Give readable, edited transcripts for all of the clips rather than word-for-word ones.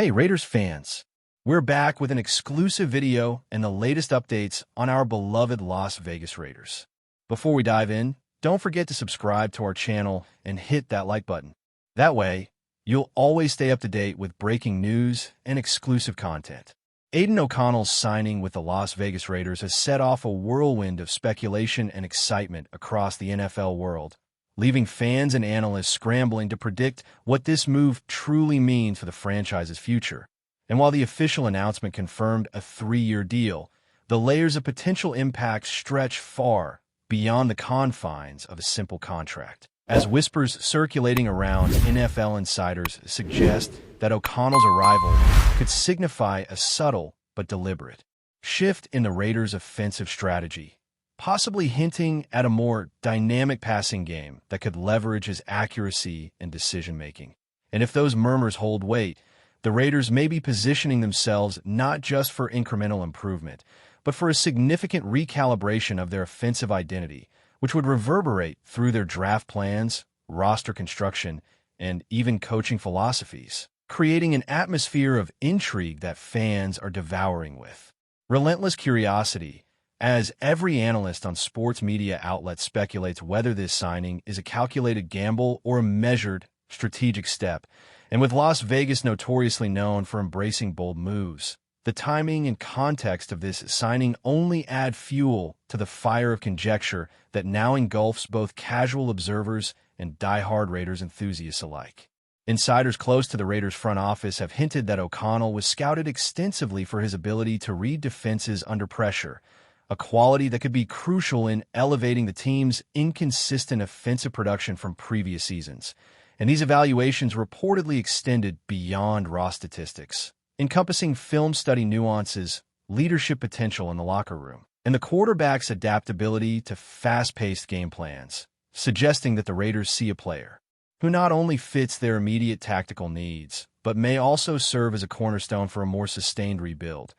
Hey Raiders fans, we're back with an exclusive video and the latest updates on our beloved Las Vegas Raiders. Before we dive in, don't forget to subscribe to our channel and hit that like button. That way, you'll always stay up to date with breaking news and exclusive content. Aidan O'Connell's signing with the Las Vegas Raiders has set off a whirlwind of speculation and excitement across the NFL world, leaving fans and analysts scrambling to predict what this move truly means for the franchise's future. And while the official announcement confirmed a 3-year deal, the layers of potential impact stretch far beyond the confines of a simple contract, as whispers circulating around NFL insiders suggest that O'Connell's arrival could signify a subtle but deliberate shift in the Raiders' offensive strategy, possibly hinting at a more dynamic passing game that could leverage his accuracy and decision-making. And if those murmurs hold weight, the Raiders may be positioning themselves not just for incremental improvement, but for a significant recalibration of their offensive identity, which would reverberate through their draft plans, roster construction, and even coaching philosophies, creating an atmosphere of intrigue that fans are devouring with relentless curiosity, as every analyst on sports media outlets speculates whether this signing is a calculated gamble or a measured, strategic step. And with Las Vegas notoriously known for embracing bold moves, the timing and context of this signing only add fuel to the fire of conjecture that now engulfs both casual observers and die-hard Raiders enthusiasts alike. Insiders close to the Raiders front office have hinted that O'Connell was scouted extensively for his ability to read defenses under pressure, a quality that could be crucial in elevating the team's inconsistent offensive production from previous seasons. And these evaluations reportedly extended beyond raw statistics, encompassing film study nuances, leadership potential in the locker room, and the quarterback's adaptability to fast-paced game plans, suggesting that the Raiders see a player who not only fits their immediate tactical needs, but may also serve as a cornerstone for a more sustained rebuild,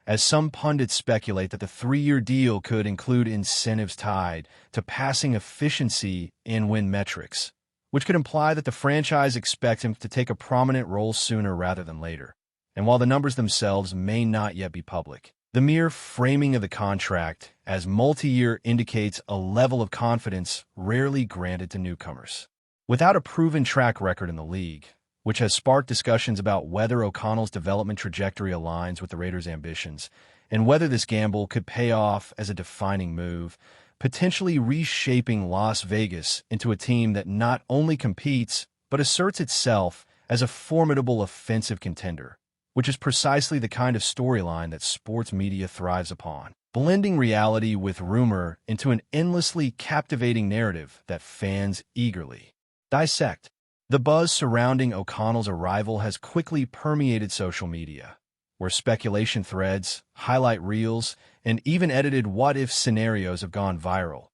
as some pundits speculate that the 3-year deal could include incentives tied to passing efficiency and win metrics, which could imply that the franchise expects him to take a prominent role sooner rather than later. And while the numbers themselves may not yet be public, the mere framing of the contract as multi-year indicates a level of confidence rarely granted to newcomers. Without a proven track record in the league, which has sparked discussions about whether O'Connell's development trajectory aligns with the Raiders' ambitions, and whether this gamble could pay off as a defining move, potentially reshaping Las Vegas into a team that not only competes, but asserts itself as a formidable offensive contender, which is precisely the kind of storyline that sports media thrives upon, blending reality with rumor into an endlessly captivating narrative that fans eagerly dissect. The buzz surrounding O'Connell's arrival has quickly permeated social media, where speculation threads, highlight reels, and even edited what-if scenarios have gone viral,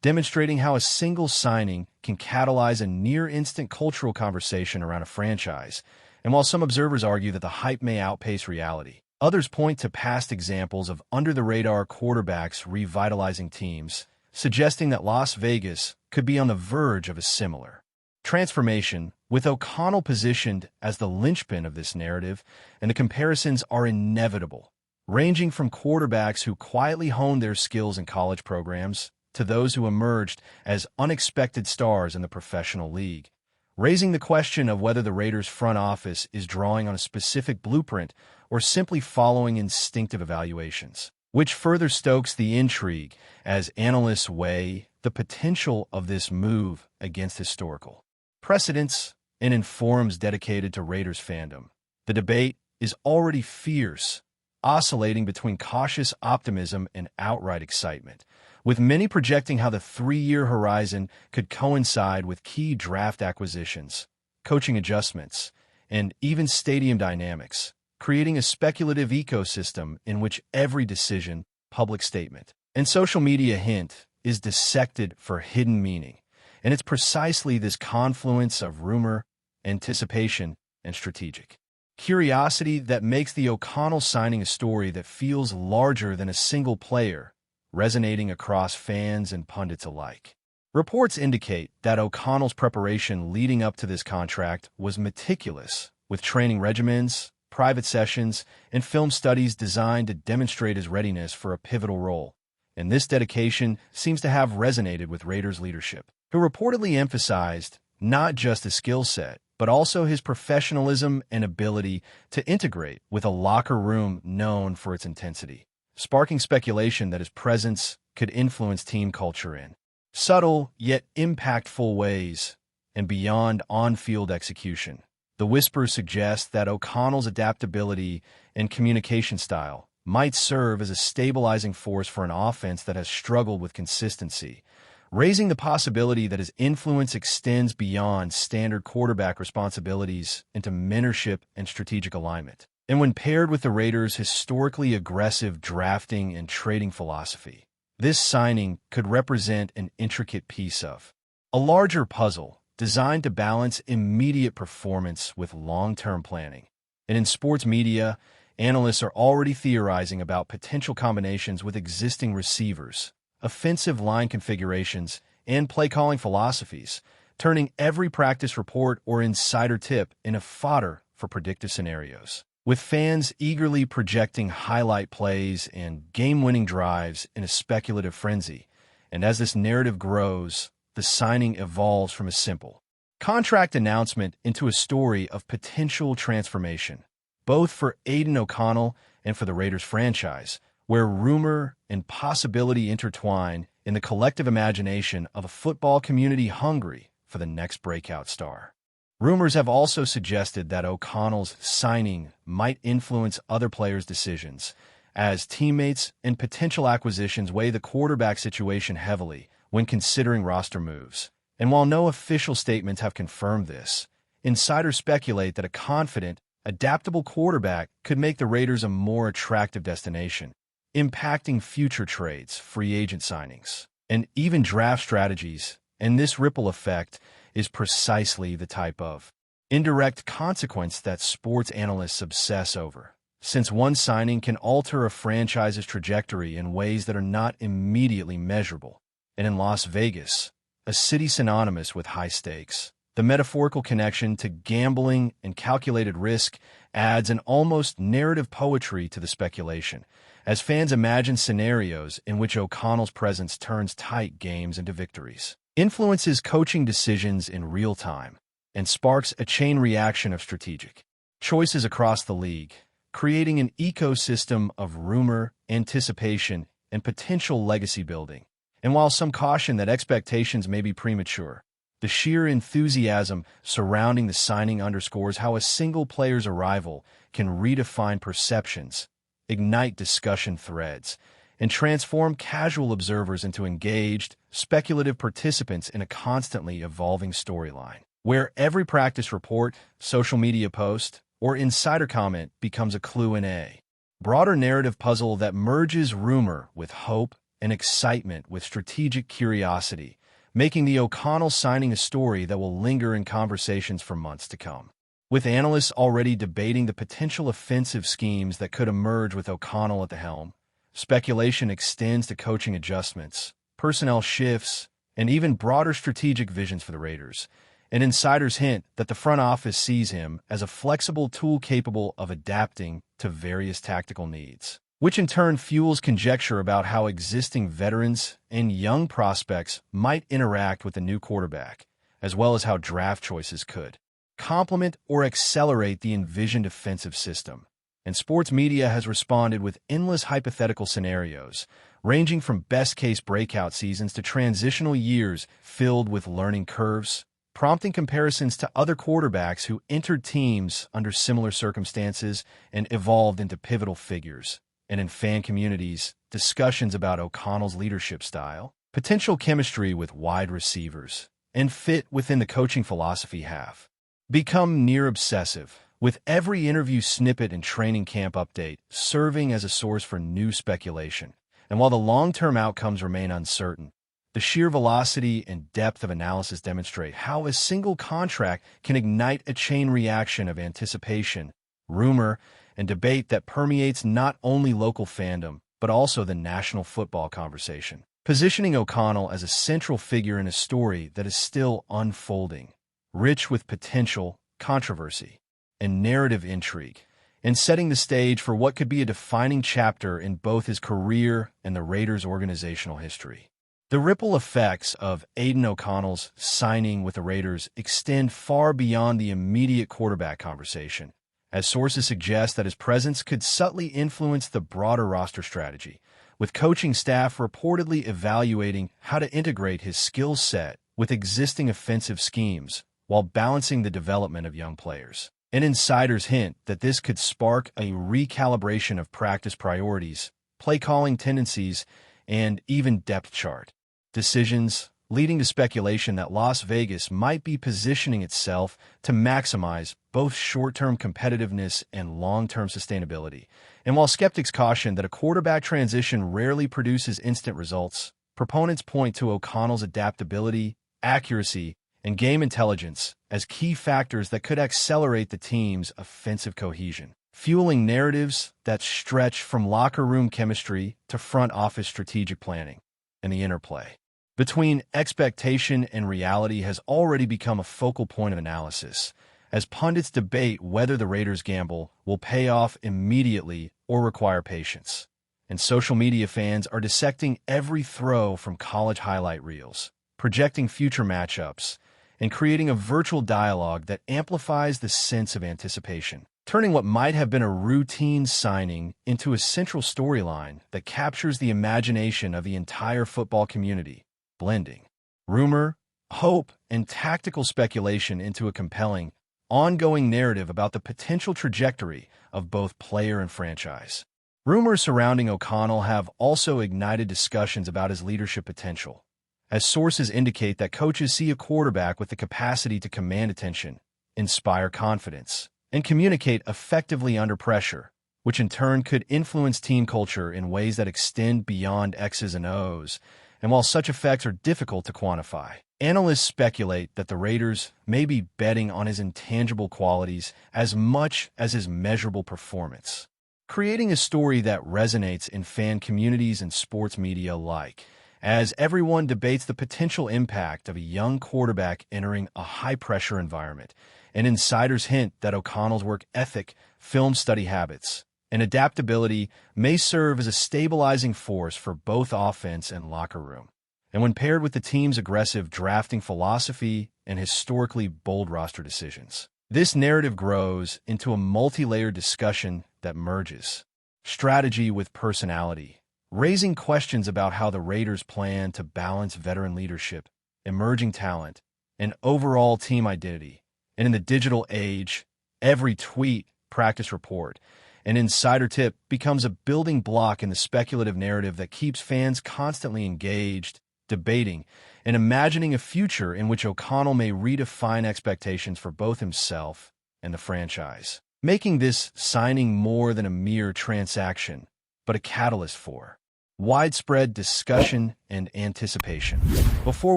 demonstrating how a single signing can catalyze a near-instant cultural conversation around a franchise. And while some observers argue that the hype may outpace reality, others point to past examples of under-the-radar quarterbacks revitalizing teams, suggesting that Las Vegas could be on the verge of a similar transformation, with O'Connell positioned as the linchpin of this narrative, and the comparisons are inevitable, ranging from quarterbacks who quietly honed their skills in college programs to those who emerged as unexpected stars in the professional league, raising the question of whether the Raiders' front office is drawing on a specific blueprint or simply following instinctive evaluations, which further stokes the intrigue as analysts weigh the potential of this move against historical precedents and in forums dedicated to Raiders fandom. The debate is already fierce, oscillating between cautious optimism and outright excitement, with many projecting how the 3-year horizon could coincide with key draft acquisitions, coaching adjustments, and even stadium dynamics, creating a speculative ecosystem in which every decision, public statement, and social media hint is dissected for hidden meaning. And it's precisely this confluence of rumor, anticipation, and strategic curiosity that makes the O'Connell signing a story that feels larger than a single player, resonating across fans and pundits alike. Reports indicate that O'Connell's preparation leading up to this contract was meticulous, with training regimens, private sessions, and film studies designed to demonstrate his readiness for a pivotal role. And this dedication seems to have resonated with Raiders leadership, who reportedly emphasized not just his skill set, but also his professionalism and ability to integrate with a locker room known for its intensity, sparking speculation that his presence could influence team culture in subtle yet impactful ways and beyond on-field execution. The whispers suggest that O'Connell's adaptability and communication style might serve as a stabilizing force for an offense that has struggled with consistency, raising the possibility that his influence extends beyond standard quarterback responsibilities into mentorship and strategic alignment. And when paired with the Raiders' historically aggressive drafting and trading philosophy, this signing could represent an intricate piece of a larger puzzle designed to balance immediate performance with long-term planning. And in sports media, analysts are already theorizing about potential combinations with existing receivers, offensive line configurations, and play-calling philosophies, turning every practice report or insider tip into fodder for predictive scenarios. With fans eagerly projecting highlight plays and game-winning drives in a speculative frenzy, and as this narrative grows, the signing evolves from a simple contract announcement into a story of potential transformation, both for Aidan O'Connell and for the Raiders franchise, where rumor and possibility intertwine in the collective imagination of a football community hungry for the next breakout star. Rumors have also suggested that O'Connell's signing might influence other players' decisions, as teammates and potential acquisitions weigh the quarterback situation heavily when considering roster moves. And while no official statements have confirmed this, insiders speculate that a confident, adaptable quarterback could make the Raiders a more attractive destination, impacting future trades, free agent signings, and even draft strategies. And this ripple effect is precisely the type of indirect consequence that sports analysts obsess over, since one signing can alter a franchise's trajectory in ways that are not immediately measurable. And in Las Vegas, a city synonymous with high stakes, the metaphorical connection to gambling and calculated risk adds an almost narrative poetry to the speculation, as fans imagine scenarios in which O'Connell's presence turns tight games into victories, influences coaching decisions in real time, and sparks a chain reaction of strategic choices across the league, creating an ecosystem of rumor, anticipation, and potential legacy building. And while some caution that expectations may be premature, the sheer enthusiasm surrounding the signing underscores how a single player's arrival can redefine perceptions, ignite discussion threads, and transform casual observers into engaged, speculative participants in a constantly evolving storyline, where every practice report, social media post, or insider comment becomes a clue in a broader narrative puzzle that merges rumor with hope and excitement with strategic curiosity, making the O'Connell signing a story that will linger in conversations for months to come. With analysts already debating the potential offensive schemes that could emerge with O'Connell at the helm, speculation extends to coaching adjustments, personnel shifts, and even broader strategic visions for the Raiders. And insiders hint that the front office sees him as a flexible tool capable of adapting to various tactical needs, which in turn fuels conjecture about how existing veterans and young prospects might interact with the new quarterback, as well as how draft choices could complement or accelerate the envisioned offensive system. And sports media has responded with endless hypothetical scenarios, ranging from best-case breakout seasons to transitional years filled with learning curves, prompting comparisons to other quarterbacks who entered teams under similar circumstances and evolved into pivotal figures. And in fan communities, discussions about O'Connell's leadership style, potential chemistry with wide receivers, and fit within the coaching philosophy have become near obsessive, with every interview snippet and training camp update serving as a source for new speculation. And while the long-term outcomes remain uncertain, the sheer velocity and depth of analysis demonstrate how a single contract can ignite a chain reaction of anticipation, rumor, and debate that permeates not only local fandom, but also the national football conversation, positioning O'Connell as a central figure in a story that is still unfolding, rich with potential, controversy, and narrative intrigue. and setting the stage for what could be a defining chapter in both his career and the Raiders' organizational history. The ripple effects of Aidan O'Connell's signing with the Raiders extend far beyond the immediate quarterback conversation, as sources suggest that his presence could subtly influence the broader roster strategy, with coaching staff reportedly evaluating how to integrate his skill set with existing offensive schemes while balancing the development of young players. And insiders hint that this could spark a recalibration of practice priorities, play-calling tendencies, and even depth chart decisions, leading to speculation that Las Vegas might be positioning itself to maximize both short-term competitiveness and long-term sustainability. And while skeptics caution that a quarterback transition rarely produces instant results, proponents point to O'Connell's adaptability, accuracy, and game intelligence as key factors that could accelerate the team's offensive cohesion, fueling narratives that stretch from locker room chemistry to front office strategic planning. And the interplay between expectation and reality has already become a focal point of analysis, as pundits debate whether the Raiders' gamble will pay off immediately or require patience. And social media fans are dissecting every throw from college highlight reels, projecting future matchups, and creating a virtual dialogue that amplifies the sense of anticipation, turning what might have been a routine signing into a central storyline that captures the imagination of the entire football community, blending rumor, hope, and tactical speculation into a compelling, ongoing narrative about the potential trajectory of both player and franchise. Rumors surrounding O'Connell have also ignited discussions about his leadership potential, as sources indicate that coaches see a quarterback with the capacity to command attention, inspire confidence, and communicate effectively under pressure, which in turn could influence team culture in ways that extend beyond X's and O's. And while such effects are difficult to quantify, analysts speculate that the Raiders may be betting on his intangible qualities as much as his measurable performance, creating a story that resonates in fan communities and sports media alike, as everyone debates the potential impact of a young quarterback entering a high-pressure environment. And insiders hint that O'Connell's work ethic, film study habits, and adaptability may serve as a stabilizing force for both offense and locker room. And when paired with the team's aggressive drafting philosophy and historically bold roster decisions, this narrative grows into a multi-layered discussion that merges strategy with personality, raising questions about how the Raiders plan to balance veteran leadership, emerging talent, and overall team identity. And in the digital age, every tweet, practice report, and insider tip becomes a building block in the speculative narrative that keeps fans constantly engaged, debating, and imagining a future in which O'Connell may redefine expectations for both himself and the franchise, making this signing more than a mere transaction, but a catalyst for widespread discussion and anticipation. Before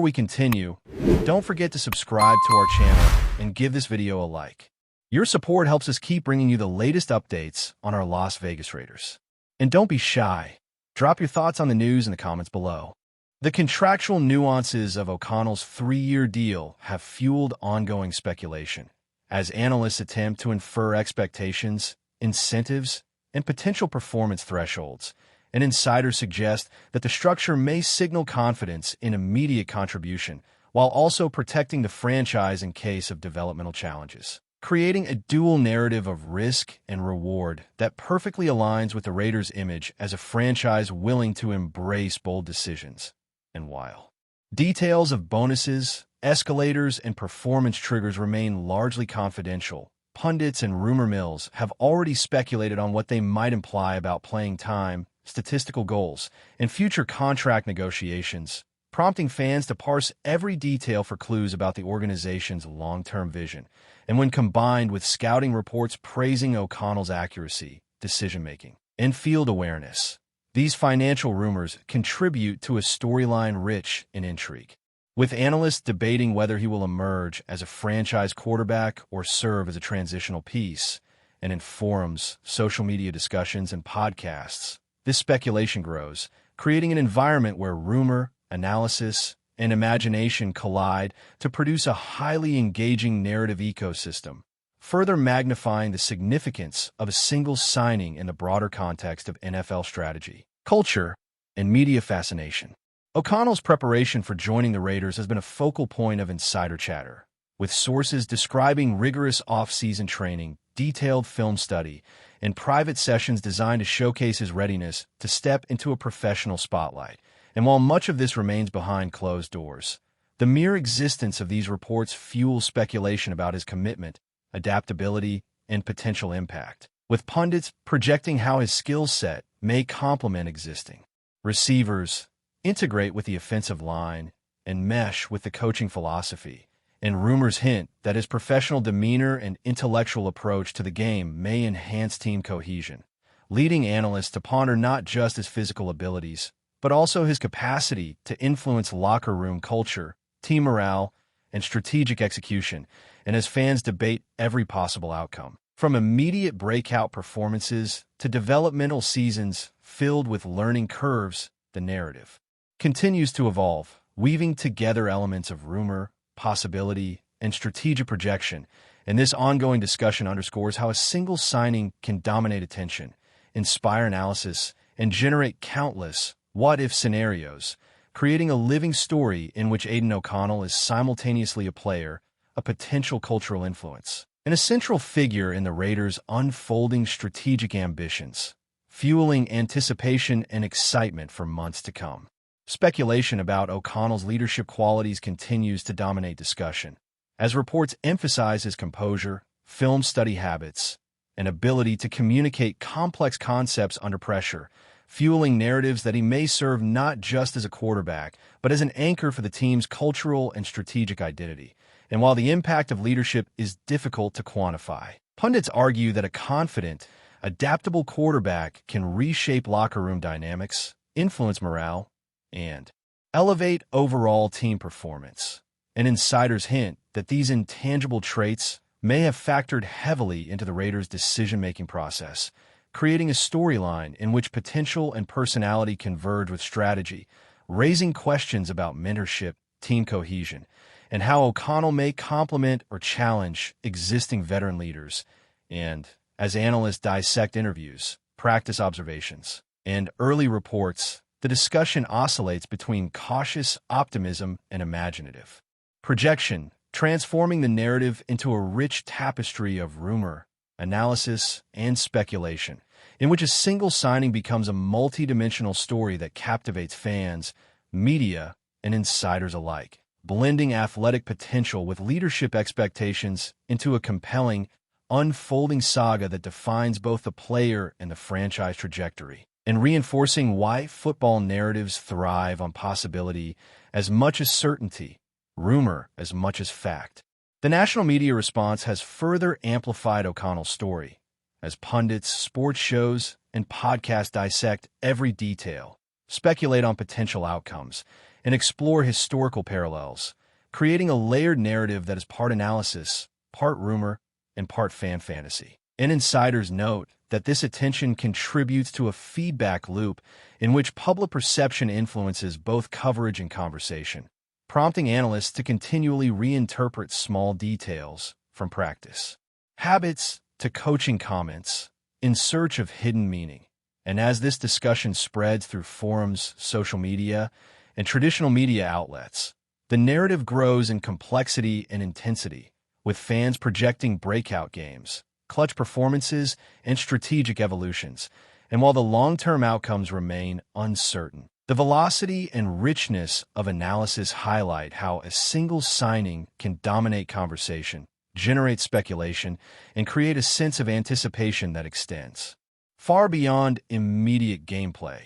we continue, don't forget to subscribe to our channel and give this video a like. Your support helps us keep bringing you the latest updates on our Las Vegas Raiders. And don't be shy. Drop your thoughts on the news in the comments below. The contractual nuances of O'Connell's 3-year deal have fueled ongoing speculation, as analysts attempt to infer expectations, incentives, and potential performance thresholds. And insiders suggest that the structure may signal confidence in immediate contribution, while also protecting the franchise in case of developmental challenges, creating a dual narrative of risk and reward that perfectly aligns with the Raiders' image as a franchise willing to embrace bold decisions. And while details of bonuses, escalators, and performance triggers remain largely confidential, pundits and rumor mills have already speculated on what they might imply about playing time, statistical goals, and future contract negotiations, prompting fans to parse every detail for clues about the organization's long-term vision. And when combined with scouting reports praising O'Connell's accuracy, decision-making, and field awareness, these financial rumors contribute to a storyline rich in intrigue, with analysts debating whether he will emerge as a franchise quarterback or serve as a transitional piece. And in forums, social media discussions, and podcasts, this speculation grows, creating an environment where rumor, analysis, and imagination collide to produce a highly engaging narrative ecosystem, further magnifying the significance of a single signing in the broader context of NFL strategy, culture, and media fascination. O'Connell's preparation for joining the Raiders has been a focal point of insider chatter, with sources describing rigorous off-season training, detailed film study, and private sessions designed to showcase his readiness to step into a professional spotlight. And while much of this remains behind closed doors, the mere existence of these reports fuels speculation about his commitment, adaptability, and potential impact, with pundits projecting how his skill set may complement existing receivers, integrate with the offensive line, and mesh with the coaching philosophy. And rumors hint that his professional demeanor and intellectual approach to the game may enhance team cohesion, leading analysts to ponder not just his physical abilities, but also his capacity to influence locker room culture, team morale, and strategic execution, and as fans debate every possible outcome. From immediate breakout performances to developmental seasons filled with learning curves, the narrative continues to evolve, weaving together elements of rumor, possibility, and strategic projection, and this ongoing discussion underscores how a single signing can dominate attention, inspire analysis, and generate countless what-if scenarios, creating a living story in which Aidan O'Connell is simultaneously a player, a potential cultural influence, and a central figure in the Raiders' unfolding strategic ambitions, fueling anticipation and excitement for months to come. Speculation about O'Connell's leadership qualities continues to dominate discussion, as reports emphasize his composure, film study habits, and ability to communicate complex concepts under pressure, fueling narratives that he may serve not just as a quarterback, but as an anchor for the team's cultural and strategic identity. And while the impact of leadership is difficult to quantify, pundits argue that a confident, adaptable quarterback can reshape locker room dynamics, influence morale, and elevate overall team performance. And insiders hint that these intangible traits may have factored heavily into the Raiders' decision-making process, creating a storyline in which potential and personality converge with strategy, raising questions about mentorship, team cohesion, and how O'Connell may complement or challenge existing veteran leaders. And as analysts dissect interviews, practice observations, and early reports, the discussion oscillates between cautious optimism and imaginative projection, transforming the narrative into a rich tapestry of rumor, analysis, and speculation, in which a single signing becomes a multi-dimensional story that captivates fans, media, and insiders alike, blending athletic potential with leadership expectations into a compelling, unfolding saga that defines both the player and the franchise trajectory, and reinforcing why football narratives thrive on possibility as much as certainty, rumor as much as fact. The national media response has further amplified O'Connell's story, as pundits, sports shows, and podcasts dissect every detail, speculate on potential outcomes, and explore historical parallels, creating a layered narrative that is part analysis, part rumor, and part fan fantasy. And insiders note that this attention contributes to a feedback loop in which public perception influences both coverage and conversation, prompting analysts to continually reinterpret small details from practice habits to coaching comments in search of hidden meaning. And as this discussion spreads through forums, social media, and traditional media outlets, the narrative grows in complexity and intensity, with fans projecting breakout games, clutch performances, and strategic evolutions. And while the long-term outcomes remain uncertain, the velocity and richness of analysis highlight how a single signing can dominate conversation, generate speculation, and create a sense of anticipation that extends far beyond immediate gameplay,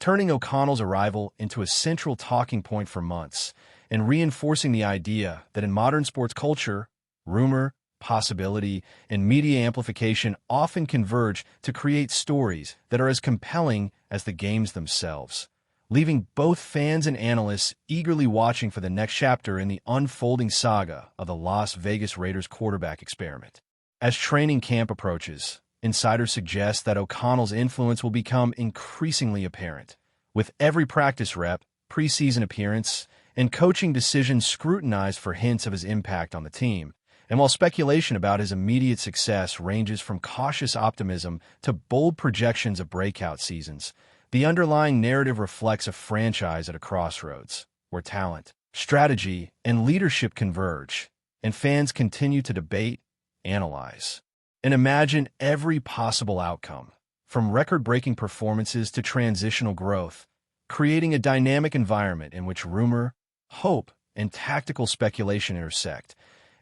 turning O'Connell's arrival into a central talking point for months and reinforcing the idea that in modern sports culture, rumor, possibility, and media amplification often converge to create stories that are as compelling as the games themselves, leaving both fans and analysts eagerly watching for the next chapter in the unfolding saga of the Las Vegas Raiders quarterback experiment. As training camp approaches, insiders suggest that O'Connell's influence will become increasingly apparent, with every practice rep, preseason appearance, and coaching decisions scrutinized for hints of his impact on the team. And while speculation about his immediate success ranges from cautious optimism to bold projections of breakout seasons, the underlying narrative reflects a franchise at a crossroads, where talent, strategy, and leadership converge, and fans continue to debate, analyze, and imagine every possible outcome, from record-breaking performances to transitional growth, creating a dynamic environment in which rumor, hope, and tactical speculation intersect.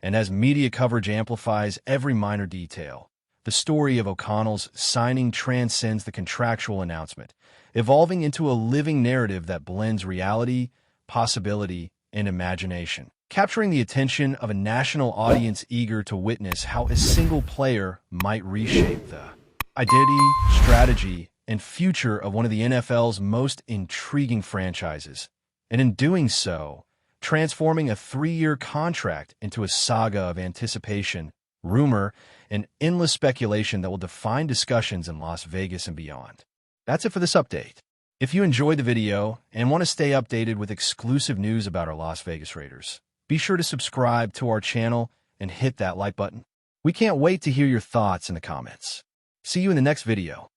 And as media coverage amplifies every minor detail, the story of O'Connell's signing transcends the contractual announcement, evolving into a living narrative that blends reality, possibility, and imagination, capturing the attention of a national audience eager to witness how a single player might reshape the identity, strategy, and future of one of the NFL's most intriguing franchises, and in doing so, transforming a 3-year contract into a saga of anticipation, rumor, and endless speculation that will define discussions in Las Vegas and beyond. That's it for this update. If you enjoyed the video and want to stay updated with exclusive news about our Las Vegas Raiders, be sure to subscribe to our channel and hit that like button. We can't wait to hear your thoughts in the comments. See you in the next video.